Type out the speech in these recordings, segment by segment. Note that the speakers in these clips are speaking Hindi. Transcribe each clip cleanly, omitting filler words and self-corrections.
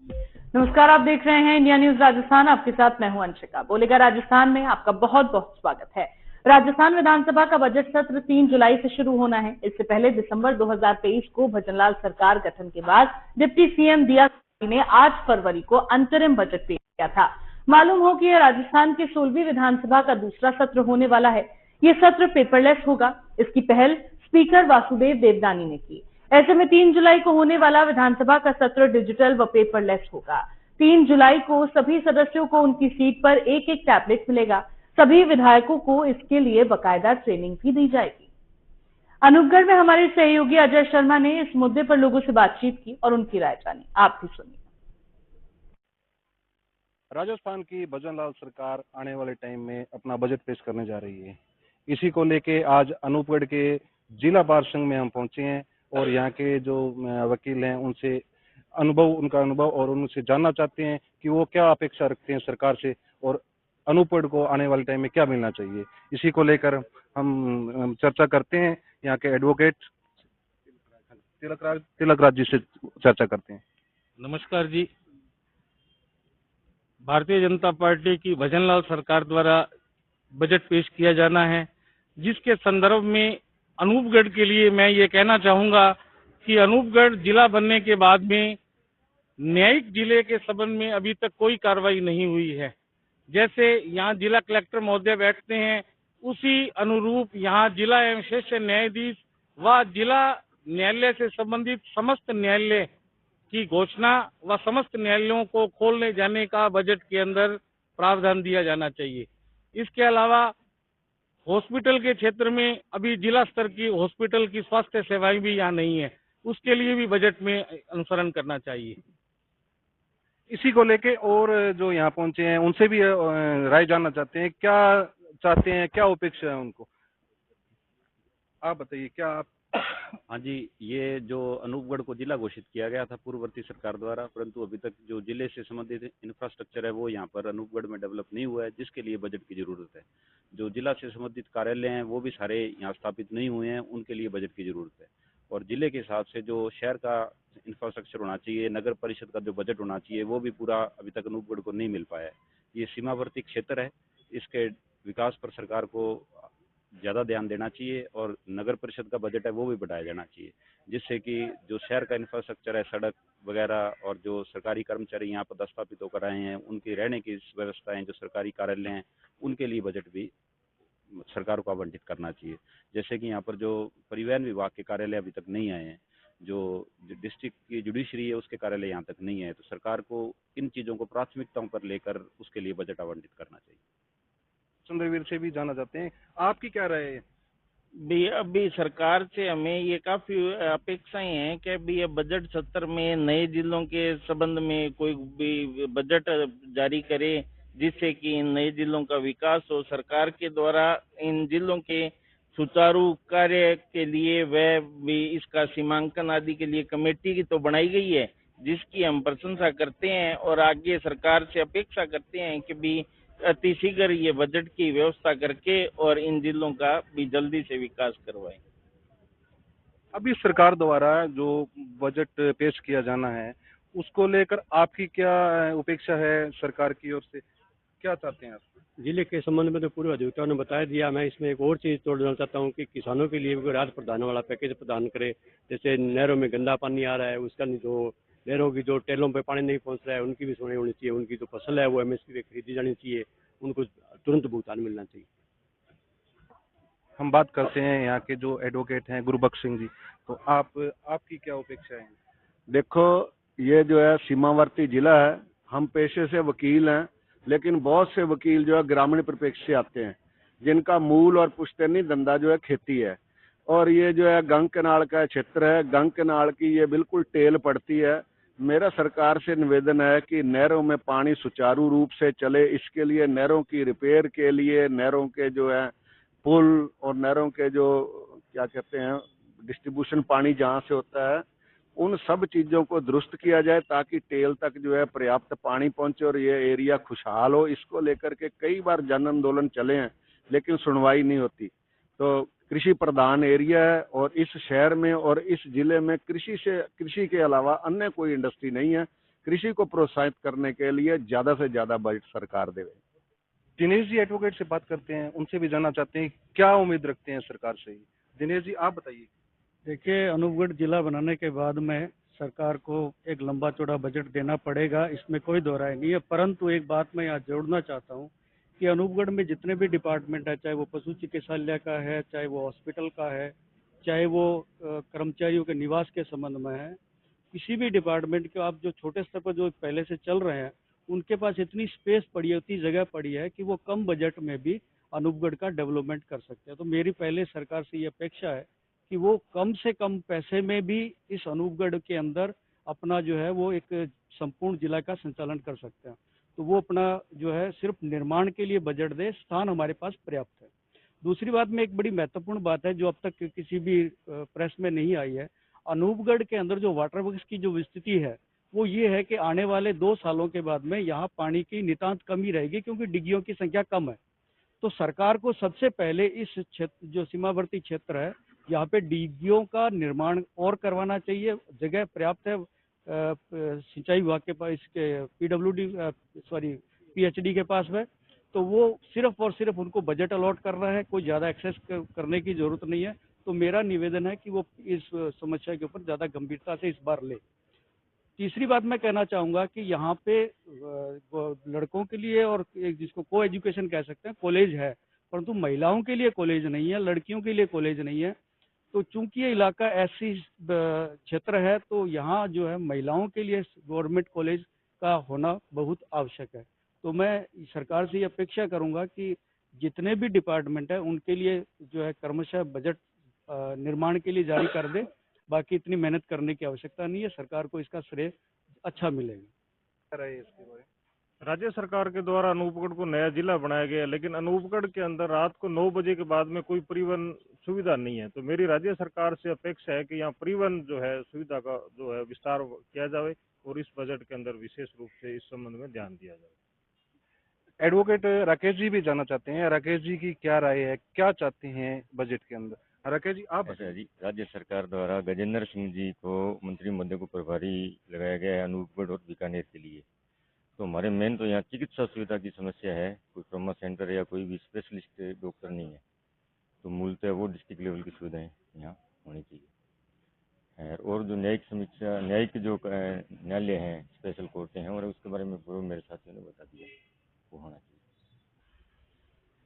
नमस्कार, आप देख रहे हैं इंडिया न्यूज राजस्थान। आपके साथ मैं हूं अंशिका। बोलेगा राजस्थान में आपका बहुत बहुत स्वागत है। राजस्थान विधानसभा का बजट सत्र 3 जुलाई से शुरू होना है। इससे पहले दिसंबर 2023 को भजनलाल सरकार गठन के बाद डिप्टी सीएम दिया ने 8 फरवरी को अंतरिम बजट पेश किया था। मालूम हो कि यह राजस्थान के 16वीं विधानसभा का दूसरा सत्र होने वाला है। ये सत्र पेपरलेस होगा। इसकी पहल स्पीकर वासुदेव देवनानी ने की। ऐसे में 3 जुलाई को होने वाला विधानसभा का सत्र डिजिटल व पेपरलेस होगा। 3 जुलाई को सभी सदस्यों को उनकी सीट पर एक एक टैबलेट मिलेगा। सभी विधायकों को इसके लिए बकायदा ट्रेनिंग भी दी जाएगी। अनूपगढ़ में हमारे सहयोगी अजय शर्मा ने इस मुद्दे पर लोगों से बातचीत की और उनकी राय जानी। आप भी सुनिए। राजस्थान की भजनलाल सरकार आने वाले टाइम में अपना बजट पेश करने जा रही है। इसी को लेके आज अनूपगढ़ के जिला बार संघ में हम पहुंचे हैं और यहाँ के जो वकील हैं उनसे उनका अनुभव और उनसे जानना चाहते हैं कि वो क्या अपेक्षा रखते हैं सरकार से और अनूपगढ़ को आने वाले टाइम में क्या मिलना चाहिए। इसी को लेकर हम चर्चा करते हैं। यहाँ के एडवोकेट तिलकराज जी से चर्चा करते हैं। नमस्कार जी। भारतीय जनता पार्टी की भजनलाल सरकार द्वारा बजट पेश किया जाना है, जिसके संदर्भ में अनूपगढ़ के लिए मैं ये कहना चाहूँगा कि अनूपगढ़ जिला बनने के बाद में न्यायिक जिले के संबंध में अभी तक कोई कार्रवाई नहीं हुई है। जैसे यहाँ जिला कलेक्टर महोदय बैठते हैं, उसी अनुरूप यहाँ जिला एवं सेशन न्यायाधीश व जिला न्यायालय से संबंधित समस्त न्यायालय की घोषणा व समस्त न्यायालयों को खोलने जाने का बजट के अंदर प्रावधान दिया जाना चाहिए। इसके अलावा हॉस्पिटल के क्षेत्र में अभी जिला स्तर की हॉस्पिटल की स्वास्थ्य सेवाएं भी यहाँ नहीं है, उसके लिए भी बजट में अनुसरण करना चाहिए। इसी को लेके और जो यहाँ पहुंचे हैं उनसे भी राय जानना चाहते हैं, क्या चाहते हैं, क्या अपेक्षा है उनको। आप बताइए क्या आप। हाँ जी, ये जो अनूपगढ़ को जिला घोषित किया गया था पूर्ववर्ती सरकार द्वारा, परंतु अभी तक जो जिले से संबंधित इंफ्रास्ट्रक्चर है वो यहाँ पर अनूपगढ़ में डेवलप नहीं हुआ है, जिसके लिए बजट की जरूरत है। जो जिला से संबंधित कार्यालय हैं वो भी सारे यहाँ स्थापित नहीं हुए हैं, उनके लिए बजट की जरूरत है। और जिले के हिसाब से जो शहर का इंफ्रास्ट्रक्चर होना चाहिए, नगर परिषद का जो बजट होना चाहिए, वो भी पूरा अभी तक अनूपगढ़ को नहीं मिल पाया है। ये सीमावर्ती क्षेत्र है, इसके विकास पर सरकार को ज़्यादा ध्यान देना चाहिए और नगर परिषद का बजट है वो भी बढ़ाया जाना चाहिए, जिससे कि जो शहर का इंफ्रास्ट्रक्चर है, सड़क वगैरह और जो सरकारी कर्मचारी यहाँ पर स्थापित होकर आए हैं, उनकी रहने की व्यवस्थाएं, जो सरकारी कार्यालय हैं, उनके लिए बजट भी सरकार को आवंटित करना चाहिए। जैसे कि यहाँ पर जो परिवहन विभाग के कार्यालय अभी तक नहीं आए हैं, जो डिस्ट्रिक्ट की जुडिशरी है उसके कार्यालय यहाँ तक नहीं है, तो सरकार को इन चीज़ों को प्राथमिकताओं पर लेकर उसके लिए बजट आवंटित करना चाहिए। चंद्रवीर से भी जाना चाहते हैं, आपकी क्या राय है। भी अभी सरकार से हमें ये काफी अपेक्षाएं हैं कि अभी ये बजट सत्र में नए जिलों के संबंध में कोई भी बजट जारी करे, जिससे कि इन नए जिलों का विकास हो। सरकार के द्वारा इन जिलों के सुचारू कार्य के लिए वह भी इसका सीमांकन आदि के लिए कमेटी की तो बनाई गई है, जिसकी हम प्रशंसा करते हैं और आगे सरकार से अपेक्षा करते हैं कि भी अतिशीघ्र ये बजट की व्यवस्था करके और इन जिलों का भी जल्दी से विकास करवाएं। अभी सरकार द्वारा जो बजट पेश किया जाना है उसको लेकर आपकी क्या अपेक्षा है सरकार की ओर से, क्या चाहते हैं आप। जिले के संबंध में तो पूर्व अधिवक्ताओं ने बता दिया। मैं इसमें एक और चीज़ जोड़ना चाहता हूँ कि किसानों के लिए भी राहत प्रदान वाला पैकेज प्रदान करे। जैसे नहरों में गंदा पानी आ रहा है, उसका जो नहरों की जो टेलों पे पानी नहीं पहुँच रहा है, उनकी भी सुनवाई होनी चाहिए। उनकी जो फसल है वो MSP पे खरीदी जानी चाहिए, उनको तुरंत भुगतान मिलना चाहिए। हम बात करते हैं यहाँ के जो एडवोकेट हैं गुरुबख्श सिंह जी, तो आपकी क्या अपेक्षा है। देखो, ये जो है सीमावर्ती जिला है, हम पेशे से वकील हैं, लेकिन बहुत से वकील जो है ग्रामीण परिप्रेक्ष्य से आते हैं, जिनका मूल और पुश्तैनी धंधा जो है खेती है। और ये जो है गंग केनाल का क्षेत्र है, गंग केनाल की ये बिल्कुल टेल पड़ती है। मेरा सरकार से निवेदन है कि नहरों में पानी सुचारू रूप से चले, इसके लिए नहरों की रिपेयर के लिए नहरों के जो है पुल और नहरों के जो क्या कहते हैं डिस्ट्रीब्यूशन पानी जहाँ से होता है, उन सब चीज़ों को दुरुस्त किया जाए ताकि टेल तक जो है पर्याप्त पानी पहुंचे और ये एरिया खुशहाल हो। इसको लेकर के कई बार जन आंदोलन चले हैं, लेकिन सुनवाई नहीं होती। तो कृषि प्रधान एरिया है और इस शहर में और इस जिले में कृषि के अलावा अन्य कोई इंडस्ट्री नहीं है। कृषि को प्रोत्साहित करने के लिए ज्यादा से ज्यादा बजट सरकार देवे। दिनेश जी एडवोकेट से बात करते हैं, उनसे भी जानना चाहते हैं क्या उम्मीद रखते हैं सरकार से। दिनेश जी आप बताइए। देखिए, अनूपगढ़ जिला बनाने के बाद में सरकार को एक लंबा चौड़ा बजट देना पड़ेगा, इसमें कोई दो राय नहीं है। परंतु एक बात मैं यहाँ जोड़ना चाहता हूँ कि अनूपगढ़ में जितने भी डिपार्टमेंट है, चाहे वो पशु चिकित्सालय का है, चाहे वो हॉस्पिटल का है, चाहे वो कर्मचारियों के निवास के संबंध में है, किसी भी डिपार्टमेंट के आप जो छोटे स्तर पर जो पहले से चल रहे हैं, उनके पास इतनी स्पेस पड़ी है, उतनी जगह पड़ी है कि वो कम बजट में भी अनूपगढ़ का डेवलपमेंट कर सकते हैं। तो मेरी पहले सरकार से ये अपेक्षा है कि वो कम से कम पैसे में भी इस अनूपगढ़ के अंदर अपना जो है वो एक संपूर्ण जिला का संचालन कर सकते हैं। तो वो अपना जो है सिर्फ निर्माण के लिए बजट दे, स्थान हमारे पास पर्याप्त है। दूसरी बात में एक बड़ी महत्वपूर्ण बात है जो अब तक किसी भी प्रेस में नहीं आई है, अनूपगढ़ के अंदर जो वाटर वर्क्स की जो स्थिति है वो ये है कि आने वाले 2 सालों के बाद में यहाँ पानी की नितांत कमी रहेगी, क्योंकि डिग्गियों की संख्या कम है। तो सरकार को सबसे पहले इस क्षेत्र जो सीमावर्ती क्षेत्र है, यहाँ पे डिग्गियों का निर्माण और करवाना चाहिए। जगह पर्याप्त है सिंचाई विभाग के पास, इसके पीएचडी के पास में। तो वो सिर्फ और सिर्फ उनको बजट अलॉट कर रहा है, कोई ज़्यादा एक्सेस करने की जरूरत नहीं है। तो मेरा निवेदन है कि वो इस समस्या के ऊपर ज़्यादा गंभीरता से इस बार ले। तीसरी बात मैं कहना चाहूँगा कि यहाँ पे लड़कों के लिए और जिसको को एजुकेशन कह सकते हैं कॉलेज है, परंतु महिलाओं के लिए कॉलेज नहीं है, लड़कियों के लिए कॉलेज नहीं है। तो चूंकि ये इलाका ऐसी क्षेत्र है, तो यहाँ जो है महिलाओं के लिए गवर्नमेंट कॉलेज का होना बहुत आवश्यक है। तो मैं सरकार से ये अपेक्षा करूँगा कि जितने भी डिपार्टमेंट है उनके लिए जो है क्रमशः बजट निर्माण के लिए जारी कर दे। बाकी इतनी मेहनत करने की आवश्यकता नहीं है, सरकार को इसका श्रेय अच्छा मिलेगा। राज्य सरकार के द्वारा अनूपगढ़ को नया जिला बनाया गया, लेकिन अनूपगढ़ के अंदर रात को 9 बजे के बाद में कोई परिवहन सुविधा नहीं है। तो मेरी राज्य सरकार से अपेक्षा है कि यहाँ परिवहन जो है सुविधा का जो है विस्तार किया जाए और इस बजट के अंदर विशेष रूप से इस संबंध में ध्यान दिया जाए। एडवोकेट राकेश जी भी जानना चाहते हैं, राकेश जी की क्या राय है, क्या चाहते हैं बजट के अंदर। राकेश जी आप अच्छा जी, राज्य सरकार द्वारा गजेंद्र सिंह जी को मंत्री महोदय को प्रभारी लगाया गया है अनूपगढ़ और बीकानेर के लिए। तो हमारे मेन तो यहाँ चिकित्सा सुविधा की समस्या है, कोई ट्रॉमा सेंटर या कोई भी स्पेशलिस्ट डॉक्टर नहीं है। तो मूलतः वो डिस्ट्रिक्ट लेवल की सुविधाएं यहाँ होनी चाहिए। और जो न्यायिक जो न्यायालय हैं, स्पेशल कोर्टें हैं, और उसके बारे में पूर्व मेरे साथियों ने बता दिया, वो होना चाहिए।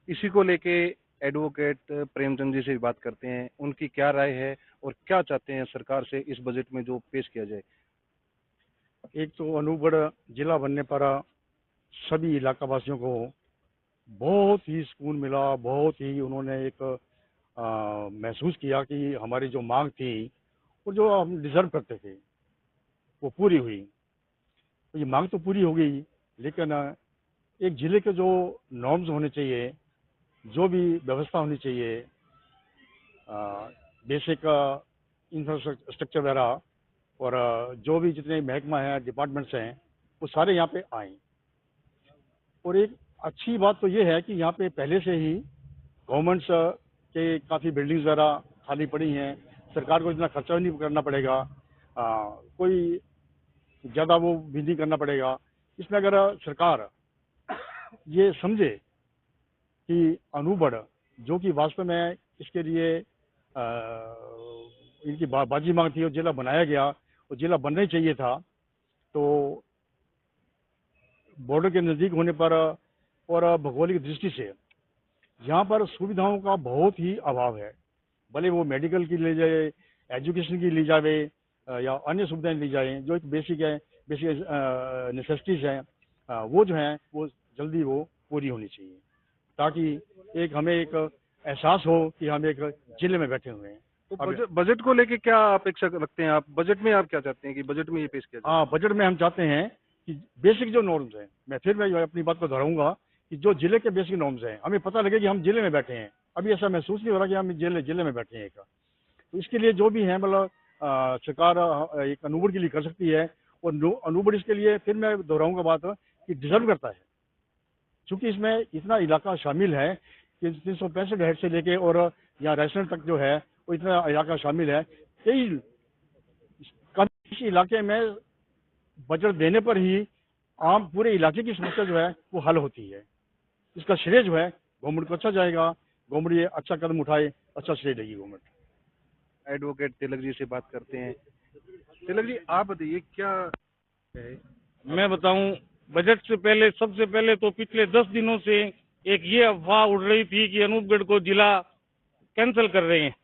इसी को लेके एडवोकेट प्रेमचंद जी से भी बात करते हैं, उनकी क्या राय है और क्या चाहते हैं सरकार से इस बजट में जो पेश किया जाए। एक तो अनूपगढ़ जिला बनने पर सभी इलाका वासियों को बहुत ही सुकून मिला, बहुत ही उन्होंने एक महसूस किया कि हमारी जो मांग थी और जो हम डिजर्व करते थे वो पूरी हुई। तो ये मांग तो पूरी हो गई, लेकिन एक जिले के जो नॉर्म्स होने चाहिए, जो भी व्यवस्था होनी चाहिए, बेसिक इंफ्रास्ट्रक्चर वगैरह, और जो भी जितने महकमा हैं, डिपार्टमेंट्स हैं, वो सारे यहाँ पे आए। और एक अच्छी बात तो ये है कि यहाँ पे पहले से ही गवर्नमेंट्स के काफ़ी बिल्डिंग्स वगैरह खाली पड़ी हैं, सरकार को इतना खर्चा नहीं करना पड़ेगा, कोई ज़्यादा वो भी नहीं करना पड़ेगा। इसमें अगर सरकार ये समझे कि अनूपगढ़ जो कि वास्तव में इसके लिए इनकी बाजी मांग थी और जिला बनाया गया और जिला बनना ही चाहिए था, तो बॉर्डर के नज़दीक होने पर और भौगोलिक दृष्टि से यहाँ पर सुविधाओं का बहुत ही अभाव है। भले वो मेडिकल की ले जाए, एजुकेशन की ली जाए या अन्य सुविधाएं ली जाए, जो एक बेसिक नेसेसिटीज हैं, वो जो हैं वो जल्दी वो पूरी होनी चाहिए, ताकि एक हमें एक एहसास हो कि हम एक जिले में बैठे हुए हैं। तो बजट को लेके क्या अपेक्षा रखते हैं आप? बजट में आप क्या चाहते हैं कि बजट में ये पेश किया जाए? हाँ, बजट में हम चाहते हैं कि बेसिक जो नॉर्म्स हैं, मैं अपनी बात को दोहराऊंगा कि जो जिले के बेसिक नॉर्म्स हैं, हमें पता लगे कि हम जिले में बैठे हैं। अभी ऐसा महसूस नहीं हो रहा कि हम जिले में बैठे हैं। तो इसके लिए जो भी है मतलब सरकार एक अनूपगढ़ के लिए कर सकती है, और अनूपगढ़ इसके लिए फिर मैं दोहराऊंगा बात कि डिजर्व करता है, क्योंकि इसमें इतना इलाका शामिल है कि 365 हेड से लेके और यहाँ रेस्टोरेंट तक जो है वो इतना इलाका शामिल है। कई इस इलाके में बजट देने पर ही आम पूरे इलाके की समस्या जो है वो हल होती है। इसका श्रेय जो है गवर्नमेंट को अच्छा जाएगा, गवर्नमेंट ये अच्छा कदम उठाए, अच्छा श्रेय देगी गवर्नमेंट। एडवोकेट तिलक जी से बात करते हैं। तिलक जी, आप बताइए क्या है? मैं बताऊं, बजट से पहले सबसे पहले तो पिछले 10 दिनों से एक ये अफवाह उड़ रही थी कि अनूपगढ़ को जिला कैंसिल कर रहे हैं।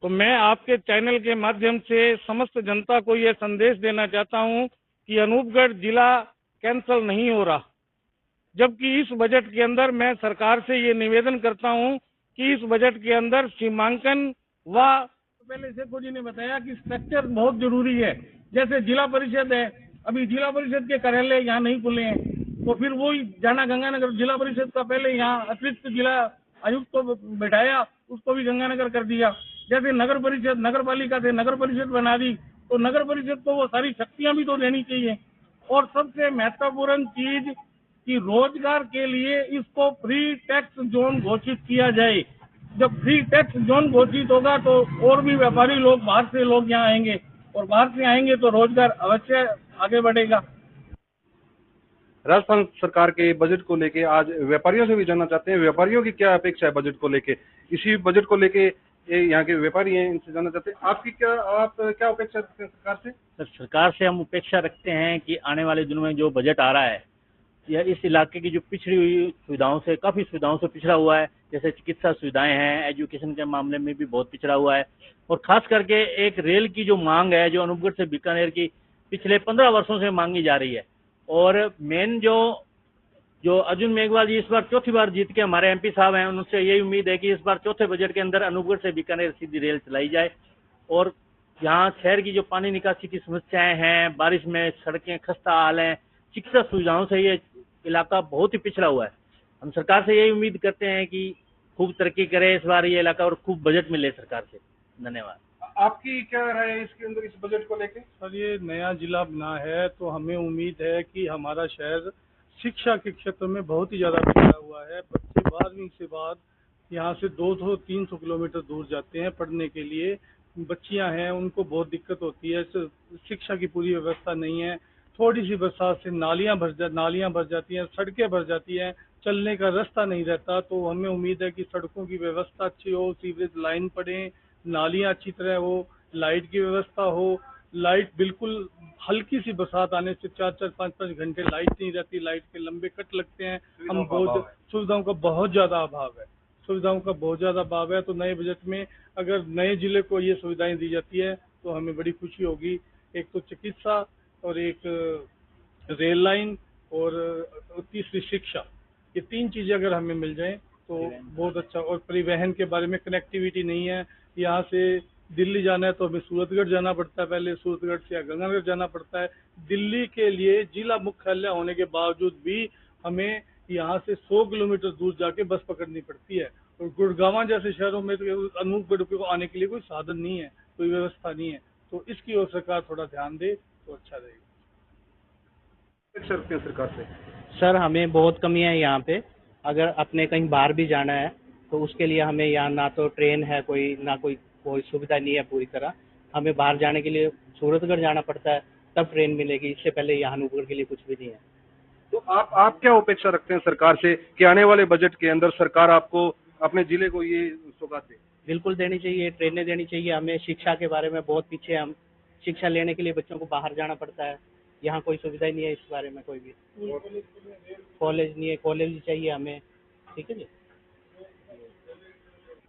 तो मैं आपके चैनल के माध्यम से समस्त जनता को ये संदेश देना चाहता हूं कि अनूपगढ़ जिला कैंसिल नहीं हो रहा। जबकि इस बजट के अंदर मैं सरकार से ये निवेदन करता हूं कि इस बजट के अंदर सीमांकन व पहले शेखो जी ने बताया कि स्ट्रक्चर बहुत जरूरी है। जैसे जिला परिषद है, अभी जिला परिषद के कार्यालय यहाँ नहीं खुले हैं, तो फिर वही जाना गंगानगर। जिला परिषद का पहले यहाँ अतिरिक्त जिला आयुक्त को बैठाया, उसको भी गंगानगर कर दिया। जैसे नगर परिषद, नगर पालिका से नगर परिषद बना दी, तो नगर परिषद को वो सारी शक्तियां भी तो देनी चाहिए। और सबसे महत्वपूर्ण चीज कि रोजगार के लिए इसको फ्री टैक्स जोन घोषित किया जाए। जब फ्री टैक्स जोन घोषित होगा तो और भी व्यापारी लोग, बाहर से लोग यहाँ आएंगे, और बाहर से आएंगे तो रोजगार अवश्य आगे बढ़ेगा। राजस्थान सरकार के बजट को लेके आज व्यापारियों से भी जानना चाहते हैं, व्यापारियों की क्या अपेक्षा है बजट को लेके। इसी बजट को लेके यहाँ के व्यापारी हैं, इनसे जानना चाहते हैं आप क्या अपेक्षा रखते हैं सरकार से? सर, सरकार से हम अपेक्षा रखते हैं कि आने वाले दिनों में जो बजट आ रहा है, यह इस इलाके की जो पिछड़ी हुई सुविधाओं से, काफ़ी सुविधाओं से पिछड़ा हुआ है। जैसे चिकित्सा सुविधाएं हैं, एजुकेशन के मामले में भी बहुत पिछड़ा हुआ है। और खास करके एक रेल की जो मांग है, जो अनूपगढ़ से बीकानेर की पिछले 15 वर्षों से मांगी जा रही है। और मेन जो अर्जुन मेघवाल जी इस बार चौथी बार जीत के हमारे एमपी साहब हैं, उनसे यही उम्मीद है कि इस बार चौथे बजट के अंदर अनूपगढ़ से बीकानेर सीधी रेल चलाई जाए। और यहाँ शहर की जो पानी निकासी की समस्याएं हैं, बारिश में सड़कें खस्ता हाल हैं, चिकित्सा सुविधाओं से ये इलाका बहुत ही पिछड़ा हुआ है। हम सरकार से यही उम्मीद करते हैं कि खूब तरक्की करे इस बार ये इलाका और खूब बजट मिले सरकार से। धन्यवाद। आपकी क्या राय है इसके अंदर, इस बजट को लेके? सर, ये नया जिला बना है तो हमें उम्मीद है कि हमारा शहर शिक्षा के क्षेत्र में बहुत ही ज़्यादा पिछड़ा हुआ है। बच्चे 12वीं के बाद यहाँ से 200-300 किलोमीटर दूर जाते हैं पढ़ने के लिए। बच्चियाँ हैं, उनको बहुत दिक्कत होती है, शिक्षा की पूरी व्यवस्था नहीं है। थोड़ी सी बरसात से नालियाँ भर जाती हैं, सड़कें भर जाती हैं, चलने का रास्ता नहीं रहता। तो हमें उम्मीद है कि सड़कों की व्यवस्था अच्छी हो, सीवरेज लाइन पड़े, नालियाँ अच्छी तरह हो, लाइट की व्यवस्था हो। लाइट बिल्कुल हल्की सी बरसात आने से 4-4, 5-5 घंटे लाइट नहीं रहती, लाइट के लंबे कट लगते हैं। हम बहुत सुविधाओं का बहुत ज़्यादा अभाव है। तो नए बजट में अगर नए जिले को ये सुविधाएं दी जाती है तो हमें बड़ी खुशी होगी। एक तो चिकित्सा, और एक रेल लाइन, और तीसरी शिक्षा, ये 3 चीज़ें अगर हमें मिल जाएं तो बहुत अच्छा। और परिवहन के बारे में कनेक्टिविटी नहीं है। यहाँ से दिल्ली जाना है तो हमें सूरतगढ़ जाना पड़ता है, पहले सूरतगढ़ से गंगानगर जाना पड़ता है। दिल्ली के लिए जिला मुख्यालय होने के बावजूद भी हमें यहाँ से 100 किलोमीटर दूर जाके बस पकड़नी पड़ती है। और गुड़गांव जैसे शहरों में तो अनूपगढ़ को आने के लिए कोई साधन नहीं है, कोई व्यवस्था नहीं है। तो इसकी ओर सरकार थोड़ा ध्यान दे तो अच्छा रहेगा। सरकार से सर, हमें बहुत कमी है यहाँ पे। अगर अपने कहीं बाहर भी जाना है तो उसके लिए हमें यहाँ ना तो ट्रेन है कोई, ना कोई सुविधा नहीं है पूरी तरह। हमें बाहर जाने के लिए सूरतगढ़ जाना पड़ता है, तब ट्रेन मिलेगी। इससे पहले यहाँ अनूपगढ़ के लिए कुछ भी नहीं है। तो आप क्या अपेक्षा रखते हैं सरकार से कि आने वाले बजट के अंदर सरकार आपको अपने जिले को ये सौगात दे? बिल्कुल देनी चाहिए, ट्रेनें देनी चाहिए हमें। शिक्षा के बारे में बहुत पीछे हम, शिक्षा लेने के लिए बच्चों को बाहर जाना पड़ता है। यहाँ कोई सुविधा ही नहीं है इस बारे में, कोई भी कॉलेज नहीं है, कॉलेज भी चाहिए हमें। ठीक है जी।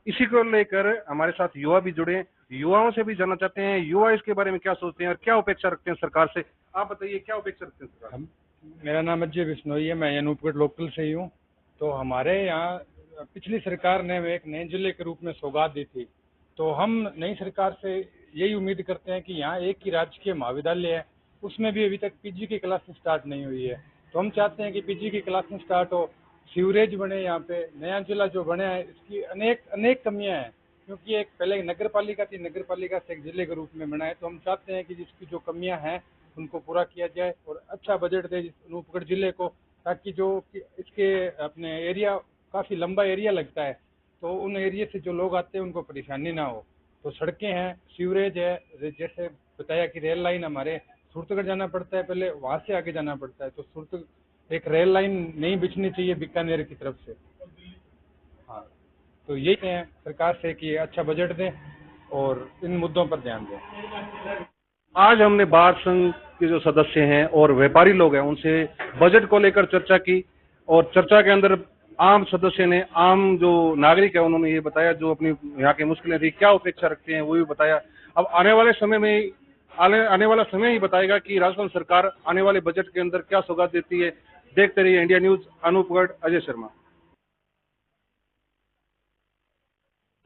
इसी को लेकर हमारे साथ युवा भी जुड़े हैं, युवाओं से भी जानना चाहते हैं युवा इसके बारे में क्या सोचते हैं और क्या अपेक्षा रखते हैं सरकार से। आप बताइए, क्या अपेक्षा रखते हैं सरकार? मेरा नाम अजय बिश्नोई है, मैं अनूपगढ़ लोकल से ही हूँ। तो हमारे यहाँ पिछली सरकार ने एक नए जिले के रूप में सौगात दी थी। तो हम नई सरकार से यही उम्मीद करते हैं कि यहाँ एक ही राजकीय महाविद्यालय है, उसमें भी अभी तक पीजी की क्लासेस स्टार्ट नहीं हुई है। तो हम चाहते हैं कि पीजी की क्लासेस स्टार्ट हो, सीवरेज बने। यहाँ पे नया जिला जो बने है इसकी अनेक कमियां हैं, क्योंकि एक पहले नगर पालिका थी, नगर पालिका से एक जिले के रूप में बना है। तो हम चाहते हैं कि जिसकी जो कमियां हैं उनको पूरा किया जाए और अच्छा बजट दे अनूपगढ़ जिले को, ताकि जो इसके अपने एरिया काफ़ी लंबा एरिया लगता है, तो उन एरिया से जो लोग आते हैं उनको परेशानी ना हो। तो सड़कें हैं, सीवरेज है, जैसे बताया कि रेल लाइन हमारे सूरतगढ़ जाना पड़ता है, पहले वहां से आगे जाना पड़ता है। तो सूरत एक रेल लाइन नहीं बिछनी चाहिए बीकानेर की तरफ से। हाँ, तो यही है सरकार से कि अच्छा बजट दें और इन मुद्दों पर ध्यान दें। आज हमने बार संघ के जो सदस्य हैं और व्यापारी लोग हैं उनसे बजट को लेकर चर्चा की, और चर्चा के अंदर आम सदस्य ने, आम जो नागरिक है उन्होंने ये बताया जो अपनी यहाँ की मुश्किलें थी, क्या अपेक्षा रखते हैं वो भी बताया। अब आने वाला समय ही बताएगा कि राजस्थान सरकार आने वाले बजट के अंदर क्या सौगात देती है। देखते रहिए इंडिया न्यूज, अनूपगढ़, अजय शर्मा।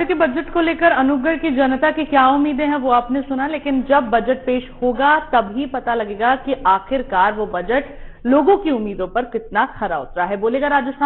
के बजट को लेकर अनूपगढ़ की जनता की क्या उम्मीदें हैं वो आपने सुना, लेकिन जब बजट पेश होगा तभी पता लगेगा कि आखिरकार वो बजट लोगों की उम्मीदों पर कितना खरा उतरा है। बोलेगा राजस्थान